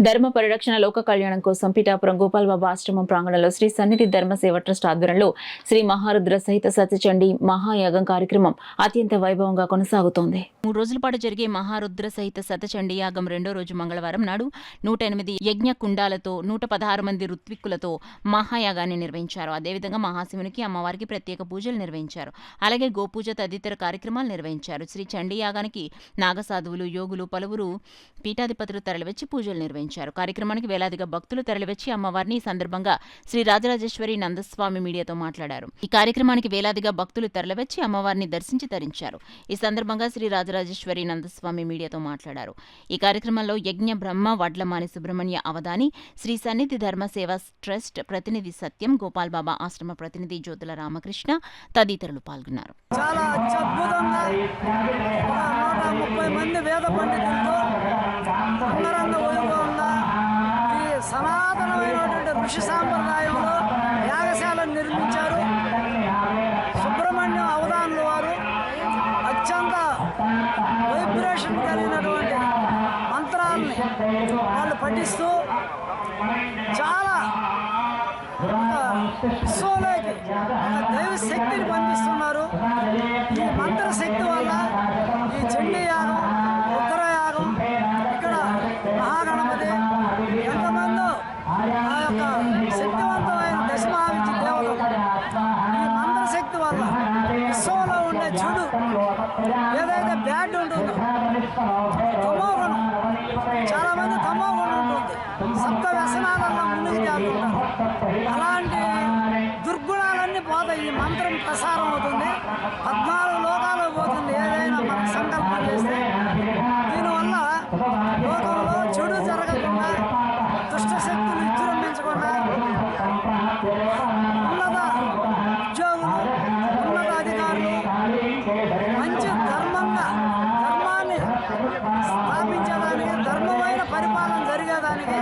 ధర్మ పరిరక్షణ లోక కళ్యాణం కోసం పిఠాపురం గోపాల్ బాబా ఆశ్రమం ప్రాంగణంలో శ్రీ సన్నిధి ధర్మ సేవ ట్రస్ట్ ఆధ్వర్యంలో శ్రీ మహారుద్ర సహిత సత్యచండీ మహాయాగం కార్యక్రమం అత్యంత వైభవంగా కొనసాగుతోంది. 3 రోజుల పాటు జరిగే మహారుద్ర సహిత సత్యచండీ యాగం రెండో రోజు మంగళవారం నాడు 108 యజ్ఞ కుండాలతో 116 మంది ఋత్విక్కులతో మహాయాగాన్ని నిర్వహించారు. అదేవిధంగా మహాశివునికి అమ్మవారికి ప్రత్యేక పూజలు నిర్వహించారు. అలాగే గోపూజ తదితర కార్యక్రమాలు నిర్వహించారు. శ్రీ చండీ యాగానికి నాగసాధువులు, యోగులు, పలువురు పీఠాధిపతులు తరలివచ్చి పూజలు నిర్వహించారు. కార్యక్రమానికి వేలాదిగా భక్తులు తరలివచ్చి అమ్మవారిని ఈ సందర్భంగా శ్రీ రాజరాజేశ్వరి నందస్వామి మీడియాతో మాట్లాడారు. ఈ కార్యక్రమానికి వేలాదిగా భక్తులు తరలివచ్చి అమ్మవారిని దర్శించి తరించారు. ఈ సందర్భంగా శ్రీ రాజరాజేశ్వరి నందస్వామి మీడియాతో మాట్లాడారు. ఈ కార్యక్రమంలో యజ్ఞ బ్రహ్మ వడ్లమాని సుబ్రహ్మణ్య అవధాని, శ్రీ సన్నిధి ధర్మ సేవా ట్రస్ట్ ప్రతినిధి సత్యం, గోపాల్ బాబా ఆశ్రమ ప్రతినిధి జ్యోతుల రామకృష్ణ తదితరులు పాల్గొన్నారు. చాలా అద్భుతంగా 130 మంది వేద పండితులతో అంగరంగ వైభవంగా ఈ సనాతనమైనటువంటి ఋషి సాంప్రదాయంలో యాగశాలను నిర్మించారు. సుబ్రహ్మణ్యం అవధానుల వారు అత్యంత వైబ్రేషన్ కలిగినటువంటి మంత్రాలని వాళ్ళు పఠిస్తూ చాలా విశ్వంలోకి దైవ శక్తిని పంపిస్తున్నారు. ఈ మంత్రశక్తి వల్ల ఈ చండీ యాగం, ఉత్తరయాగం, ఇక్కడ మహాగణపతి ఎంతమందో ఆ యొక్క శక్తివంతమైన దశమహావిద్య దేవతలు ఈ మంత్రశక్తి వల్ల విశ్వంలో ఉండే చెడు ఏదైతే బ్యాడ్ ఉంటుందో తమోగుణం, చాలా మంది తమోగుణం ఉంటుంది, సప్త వ్యసనాలలో ముందుకు తేలుతుంటారు. అలాంటి దుర్గుణాలన్నీ పోతాయి. ఈ మంత్రం ప్రసారం అవుతుంది, 14 లోకాలు పోతుంది. ఏదైనా మనం సంకల్పం చేస్తే దీనివల్ల లోకంలో చెడు జరగకుండా, దుష్ట శక్తులు విజృంభించకుండా ఉన్నత ఉద్యోగులు, ఉన్నత అధికారులు మంచి ధర్మాన్ని స్థాపించేదానికి, ధర్మమైన పరిపాలన జరిగేదానికి